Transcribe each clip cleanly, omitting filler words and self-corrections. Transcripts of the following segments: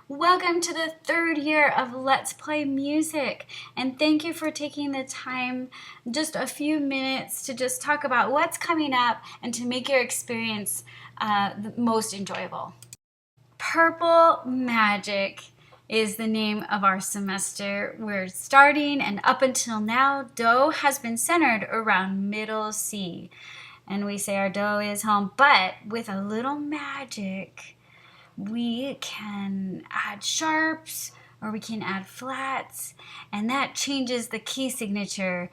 Welcome to the third year of Let's Play Music, and thank you for taking the time, just a few minutes, to just talk about what's coming up and to make your experience the most enjoyable. Purple Magic is the name of our semester. We're starting, and up until now, Do has been centered around middle C. And we say our Do is home, but with a little magic, we can add sharps or we can add flats, and that changes the key signature.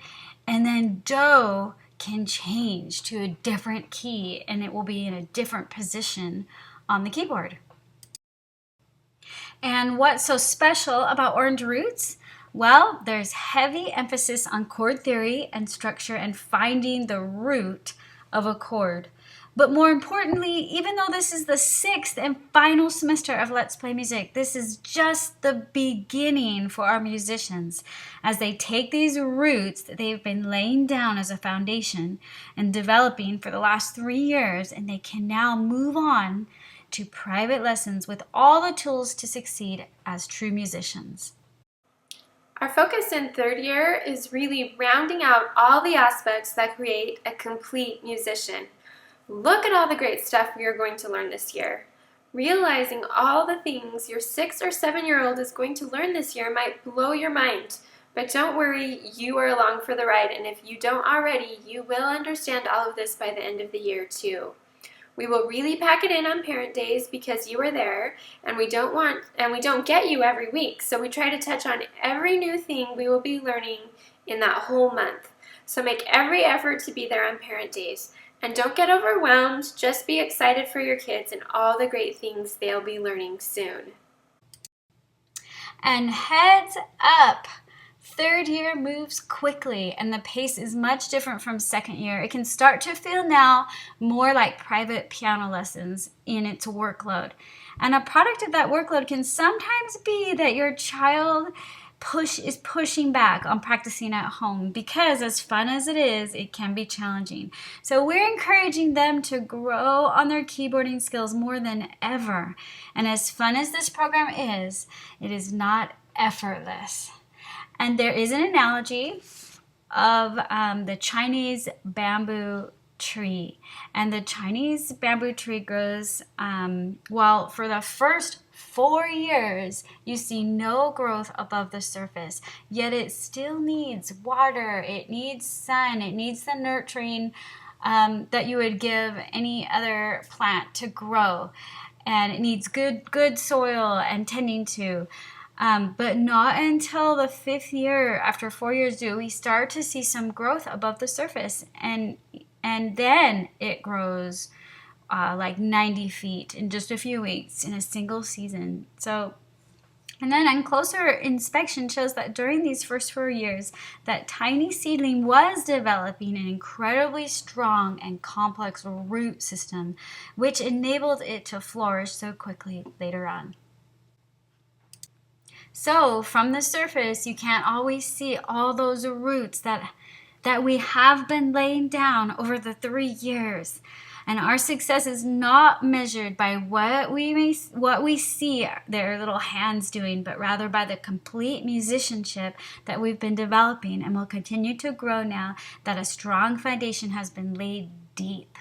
And then Do can change to a different key, and it will be in a different position on the keyboard. And what's so special about Orange Roots? Well, there's heavy emphasis on chord theory and structure and finding the root of a chord. But more importantly, even though this is the sixth and final semester of Let's Play Music, this is just the beginning for our musicians as they take these roots that they've been laying down as a foundation and developing for the last 3 years, and they can now move on to private lessons with all the tools to succeed as true musicians. Our focus in third year is really rounding out all the aspects that create a complete musician. Look at all the great stuff we are going to learn this year. Realizing all the things your 6 or 7-year-old is going to learn this year might blow your mind. But don't worry, you are along for the ride, and if you don't already, you will understand all of this by the end of the year too. We will really pack it in on parent days because you are there, and we don't get you every week. So we try to touch on every new thing we will be learning in that whole month. So make every effort to be there on parent days. And don't get overwhelmed, just be excited for your kids and all the great things they'll be learning soon. And heads up! Third year moves quickly, and the pace is much different from second year. It can start to feel now more like private piano lessons in its workload. And a product of that workload can sometimes be that your child is pushing back on practicing at home because, as fun as it is, it can be challenging. So we're encouraging them to grow on their keyboarding skills more than ever. And as fun as this program is, it is not effortless. And there is an analogy of the Chinese bamboo tree. And the Chinese bamboo tree grows, for the first 4 years, you see no growth above the surface. Yet it still needs water, it needs sun, it needs the nurturing that you would give any other plant to grow. And it needs good soil and tending to. But not until the 5th year, after 4 years, do we start to see some growth above the surface. And then it grows like 90 feet in just a few weeks in a single season. And then closer inspection shows that during these first 4 years, that tiny seedling was developing an incredibly strong and complex root system, which enabled it to flourish so quickly later on. So from the surface, you can't always see all those roots that we have been laying down over the 3 years. And our success is not measured by what we see their little hands doing, but rather by the complete musicianship that we've been developing and will continue to grow now that a strong foundation has been laid deep.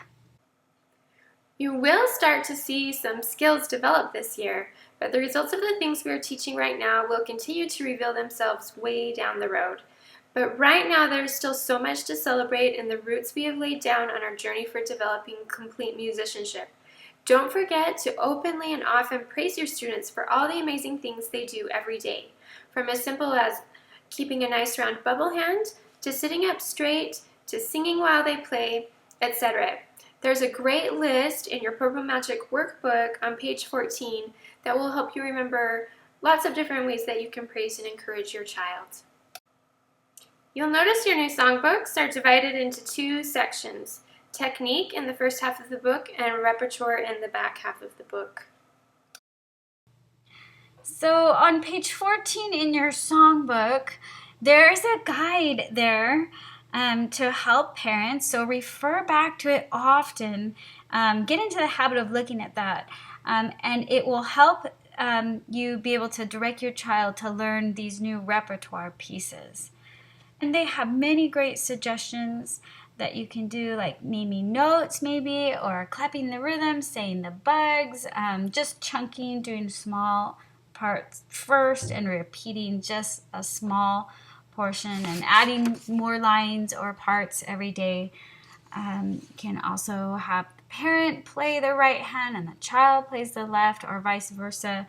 You will start to see some skills develop this year, but the results of the things we are teaching right now will continue to reveal themselves way down the road. But right now there is still so much to celebrate in the roots we have laid down on our journey for developing complete musicianship. Don't forget to openly and often praise your students for all the amazing things they do every day, from as simple as keeping a nice round bubble hand, to sitting up straight, to singing while they play, etc. There's a great list in your Purple Magic workbook on page 14 that will help you remember lots of different ways that you can praise and encourage your child. You'll notice your new songbooks are divided into 2 sections, technique in the first half of the book and repertoire in the back half of the book. So on page 14 in your songbook, there's a guide there to help parents, so refer back to it often. Get into the habit of looking at that, and it will help you be able to direct your child to learn these new repertoire pieces. And they have many great suggestions that you can do, like naming notes maybe, or clapping the rhythm, saying the bugs, just chunking, doing small parts first and repeating just a small portion and adding more lines or parts every day. Can also have the parent play the right hand and the child plays the left, or vice versa.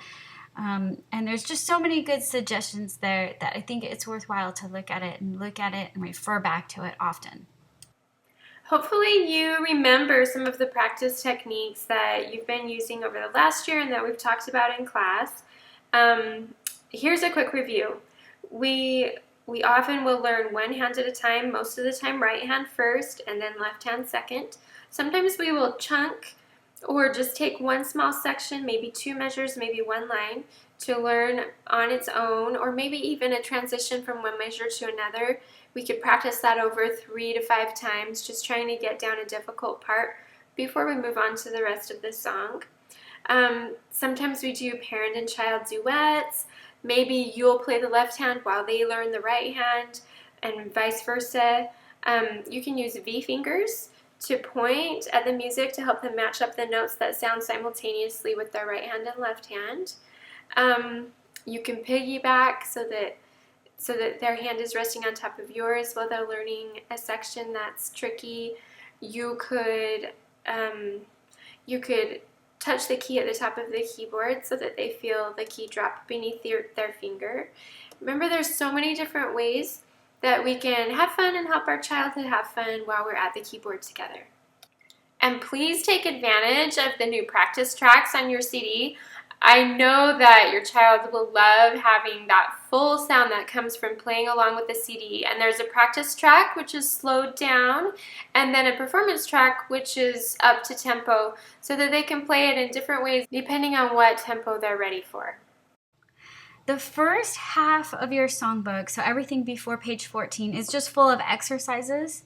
And there's just so many good suggestions there that I think it's worthwhile to look at it and refer back to it often. Hopefully you remember some of the practice techniques that you've been using over the last year and that we've talked about in class. Here's a quick review. We often will learn one hand at a time, most of the time right hand first and then left hand second. Sometimes we will chunk or just take one small section, maybe 2 measures, maybe 1 line, to learn on its own, or maybe even a transition from one measure to another. We could practice that over 3 to 5 times, just trying to get down a difficult part before we move on to the rest of the song. Sometimes we do parent and child duets. Maybe you'll play the left hand while they learn the right hand, and vice versa. You can use V fingers to point at the music to help them match up the notes that sound simultaneously with their right hand and left hand. You can piggyback so that their hand is resting on top of yours while they're learning a section that's tricky. You could touch the key at the top of the keyboard so that they feel the key drop beneath their finger. Remember, there's so many different ways that we can have fun and help our child to have fun while we're at the keyboard together. And please take advantage of the new practice tracks on your CD. I know that your child will love having that full sound that comes from playing along with the CD. And there's a practice track, which is slowed down, and then a performance track, which is up to tempo, so that they can play it in different ways depending on what tempo they're ready for. The first half of your songbook, so everything before page 14, is just full of exercises,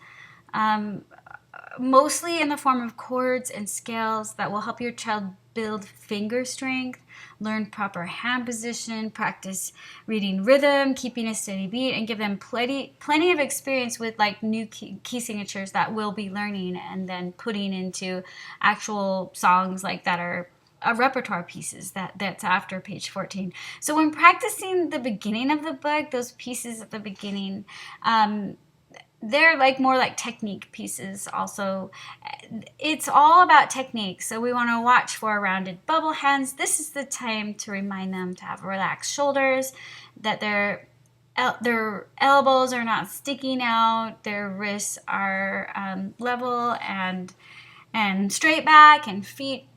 mostly in the form of chords and scales that will help your child build finger strength, learn proper hand position, practice reading rhythm, keeping a steady beat, and give them plenty of experience with like new key signatures that we'll be learning and then putting into actual songs like that are repertoire pieces that's after page 14. So when practicing the beginning of the book, those pieces at the beginning, they're like more like technique pieces also. It's all about technique. So we want to watch for rounded bubble hands. This is the time to remind them to have relaxed shoulders, that their elbows are not sticking out, their wrists are level and straight back, and feet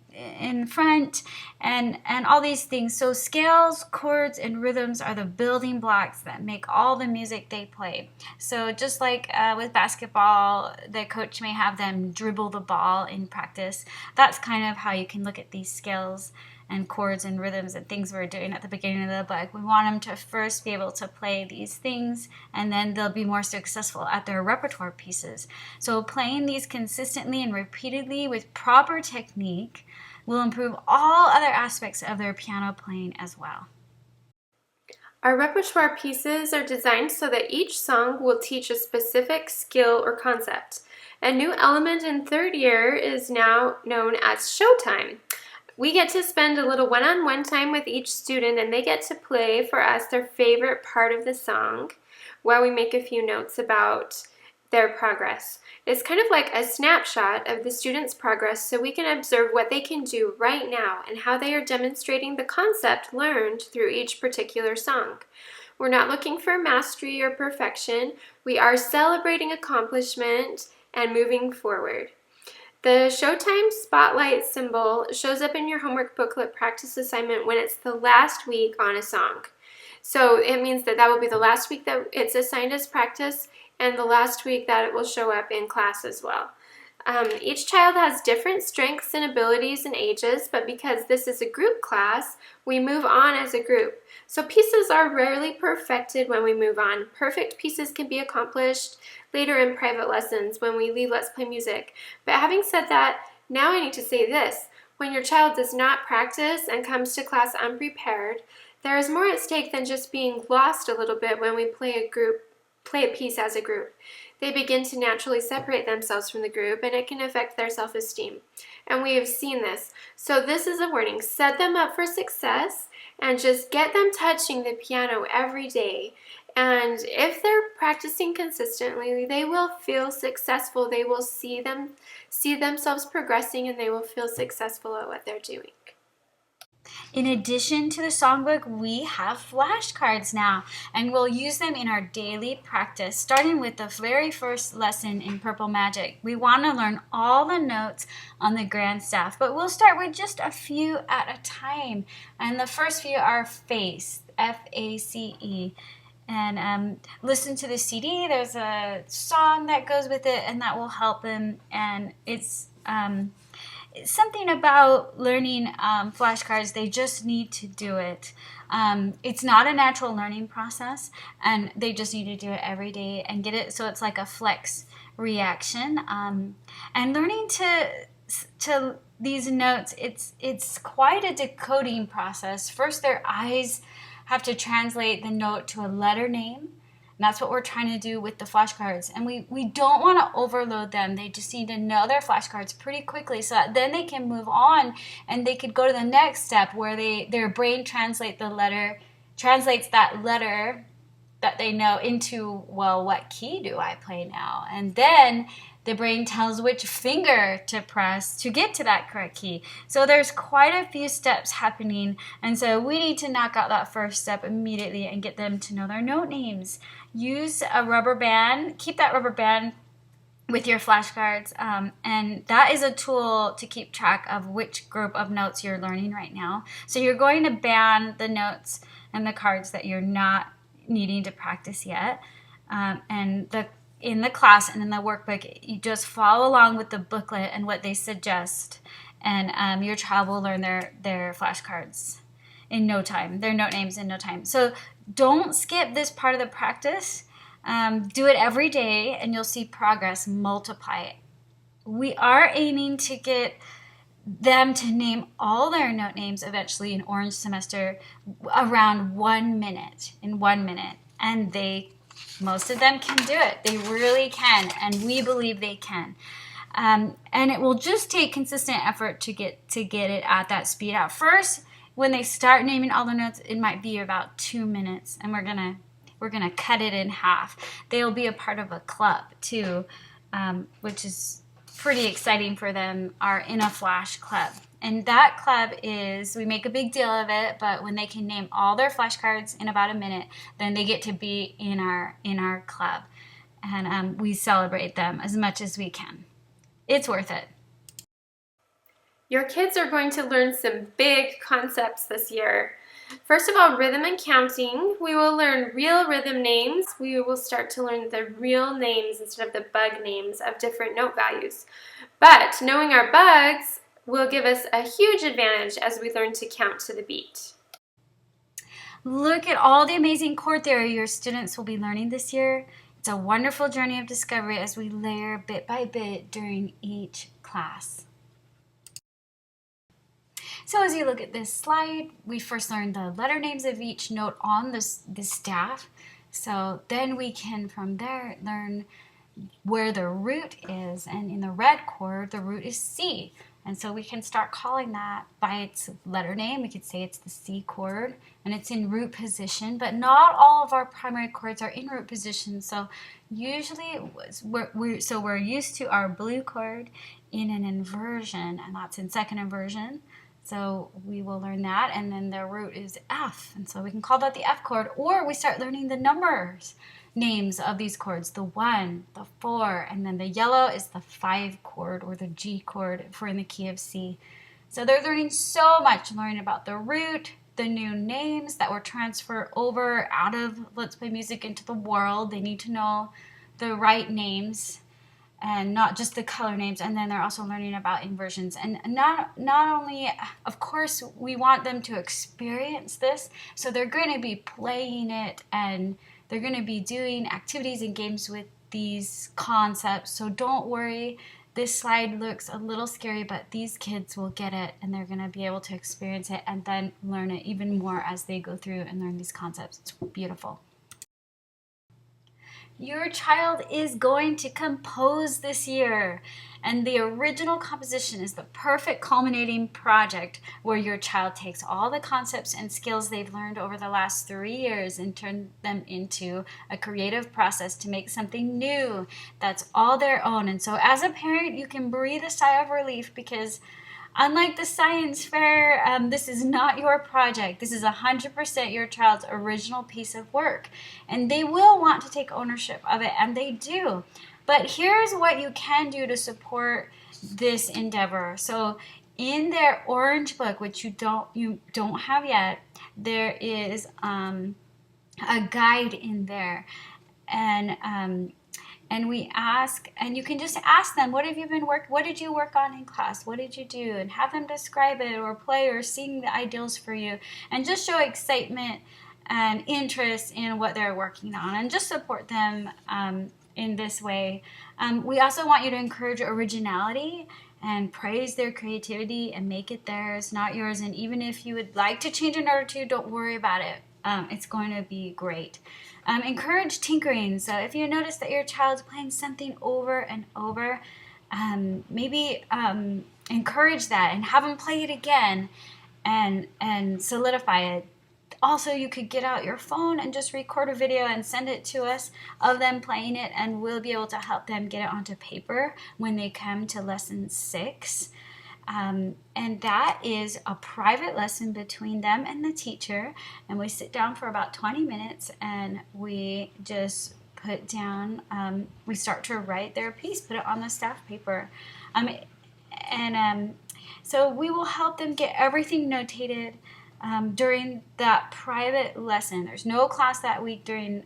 in front, and all these things. So scales, chords, and rhythms are the building blocks that make all the music they play. So just like with basketball, the coach may have them dribble the ball in practice. That's kind of how you can look at these scales and chords and rhythms and things we're doing at the beginning of the book. We want them to first be able to play these things, and then they'll be more successful at their repertoire pieces. So playing these consistently and repeatedly with proper technique will improve all other aspects of their piano playing as well. Our repertoire pieces are designed so that each song will teach a specific skill or concept. A new element in 3rd year is now known as showtime. We get to spend a little one-on-one time with each student, and they get to play for us their favorite part of the song while we make a few notes about their progress. It's kind of like a snapshot of the student's progress, so we can observe what they can do right now and how they are demonstrating the concept learned through each particular song. We're not looking for mastery or perfection. We are celebrating accomplishment and moving forward. The Showtime Spotlight symbol shows up in your homework booklet practice assignment when it's the last week on a song. So it means that will be the last week that it's assigned as practice, and the last week that it will show up in class as well. Each child has different strengths and abilities and ages, but because this is a group class, we move on as a group. So pieces are rarely perfected when we move on. Perfect pieces can be accomplished later in private lessons when we leave Let's Play Music. But having said that, now I need to say this. When your child does not practice and comes to class unprepared, there is more at stake than just being lost a little bit when we play a piece as a group. They begin to naturally separate themselves from the group, and it can affect their self-esteem. And we have seen this. So this is a warning. Set them up for success and just get them touching the piano every day. And if they're practicing consistently, they will feel successful. They will see themselves progressing, and they will feel successful at what they're doing. In addition to the songbook, we have flashcards now, and we'll use them in our daily practice, starting with the very first lesson in Purple Magic. We want to learn all the notes on the grand staff, but we'll start with just a few at a time. And the first few are FACE, F-A-C-E. And listen to the CD. There's a song that goes with it, and that will help them. And it's something about learning flashcards. They just need to do it. It's not a natural learning process, and they just need to do it every day and get it so it's like a flex reaction. And learning to these notes, it's quite a decoding process. First, their eyes have to translate the note to a letter name. And that's what we're trying to do with the flashcards. And we don't want to overload them. They just need to know their flashcards pretty quickly so that then they can move on and they could go to the next step where their brain translates that letter that they know into, well, what key do I play now? And then the brain tells which finger to press to get to that correct key. So there's quite a few steps happening. And so we need to knock out that first step immediately and get them to know their note names. Use a rubber band. Keep that rubber band with your flashcards. And that is a tool to keep track of which group of notes you're learning right now. So you're going to ban the notes and the cards that you're not needing to practice yet. In the class and in the workbook, you just follow along with the booklet and what they suggest, and your child will learn their flashcards in no time, their note names in no time. So don't skip this part of the practice. Do it every day, and you'll see progress multiply. We are aiming to get them to name all their note names eventually in Orange Semester around 1 minute, and most of them can do it. They really can, and we believe they can. And it will just take consistent effort to get it at that speed. At first, when they start naming all the notes, it might be about 2 minutes, and we're gonna cut it in half. They'll be a part of a club too, which is pretty exciting for them. Are in a flash club. And that club we make a big deal of it, but when they can name all their flashcards in about a minute, then they get to be in our club. And we celebrate them as much as we can. It's worth it. Your kids are going to learn some big concepts this year. First of all, rhythm and counting. We will learn real rhythm names. We will start to learn the real names instead of the bug names of different note values. But knowing our bugs will give us a huge advantage as we learn to count to the beat. Look at all the amazing chord theory your students will be learning this year. It's a wonderful journey of discovery as we layer bit by bit during each class. So as you look at this slide, we first learned the letter names of each note on this staff. So then we can from there learn where the root is, and in the red chord, the root is C. And so we can start calling that by its letter name. We could say it's the C chord, and it's in root position, but not all of our primary chords are in root position. So usually we're used to our blue chord in an inversion, and that's in second inversion. So we will learn that, and then the root is F, and so we can call that the F chord, or we start learning the numbers names of these chords, the 1, the 4, and then the yellow is the 5 chord or the G chord if we're in the key of C. So they're learning so much, learning about the root, the new names that were transferred over out of Let's Play Music into the world. They need to know the right names and not just the color names. And then they're also learning about inversions. And not only, of course, we want them to experience this, so they're going to be playing it and they're going to be doing activities and games with these concepts. So don't worry. this slide looks a little scary, but these kids will get it and they're going to be able to experience it and then learn it even more as they go through and learn these concepts. It's beautiful. Your child is going to compose this year, and the original composition is the perfect culminating project where your child takes all the concepts and skills they've learned over the last 3 years and turn them into a creative process to make something new that's all their own. And so as a parent, you can breathe a sigh of relief because unlike the science fair, this is not your project. This is 100% your child's original piece of work. And they will want to take ownership of it, and they do. But here's what you can do to support this endeavor. So in their orange book, which you don't have yet, there is a guide in there. And we ask, and you can just ask them, what did you work on in class? What did you do? And have them describe it or play or sing the ideals for you, and just show excitement and interest in what they're working on, and just support them in this way. We also want you to encourage originality and praise their creativity and make it theirs, not yours. And even if you would like to change in order to, don't worry about it. It's going to be great. Encourage tinkering. So if you notice that your child's playing something over and over, maybe encourage that and have them play it again and solidify it. Also, you could get out your phone and just record a video and send it to us of them playing it, and we'll be able to help them get it onto paper when they come to lesson 6. And that is a private lesson between them and the teacher, and we sit down for about 20 minutes and we just put down, we start to write their piece, put it on the staff paper, so we will help them get everything notated during that private lesson. There's no class that week during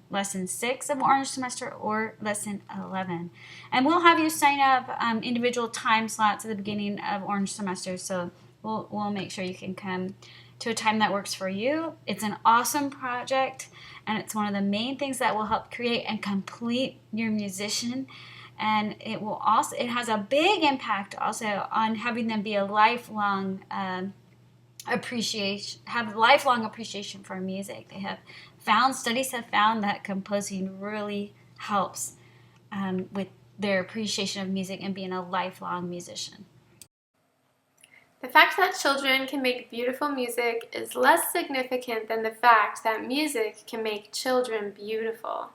lesson 6 of Orange Semester or lesson 11. And we'll have you sign up individual time slots at the beginning of Orange Semester, so we'll make sure you can come to a time that works for you. It's an awesome project, and it's one of the main things that will help create and complete your musician. And it has a big impact also on having them be a lifelong lifelong appreciation for music. Studies have found that composing really helps with their appreciation of music and being a lifelong musician. The fact that children can make beautiful music is less significant than the fact that music can make children beautiful.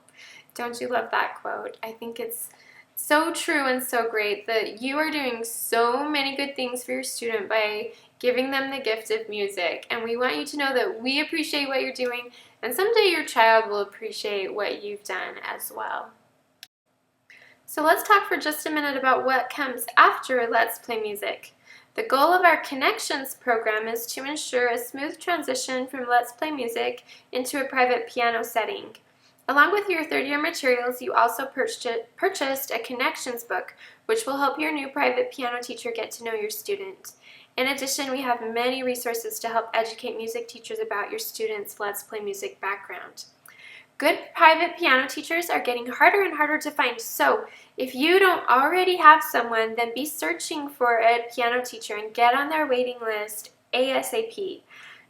Don't you love that quote? I think it's so true and so great that you are doing so many good things for your student by giving them the gift of music. And we want you to know that we appreciate what you're doing, and someday your child will appreciate what you've done as well. So let's talk for just a minute about what comes after Let's Play Music. The goal of our Connections program is to ensure a smooth transition from Let's Play Music into a private piano setting. Along with your third-year materials, you also purchased a Connections book, which will help your new private piano teacher get to know your student. In addition, we have many resources to help educate music teachers about your students' Let's Play Music background. Good private piano teachers are getting harder and harder to find, so if you don't already have someone, then be searching for a piano teacher and get on their waiting list ASAP.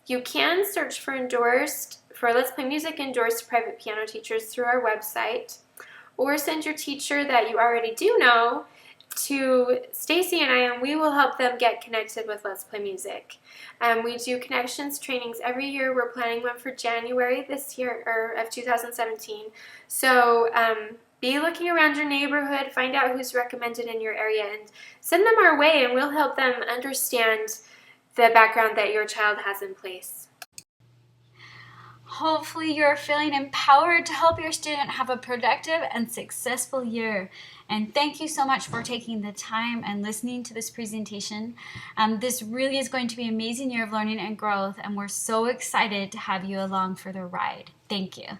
You can search for Let's Play Music endorsed private piano teachers through our website, or send your teacher that you already do know to Stacy and I, and we will help them get connected with Let's Play Music. We do Connections trainings every year. We're planning one for January this year, or of 2017. So be looking around your neighborhood, find out who's recommended in your area, and send them our way, and we'll help them understand the background that your child has in place. Hopefully you're feeling empowered to help your student have a productive and successful year. And thank you so much for taking the time and listening to this presentation. This really is going to be an amazing year of learning and growth, and we're so excited to have you along for the ride. Thank you.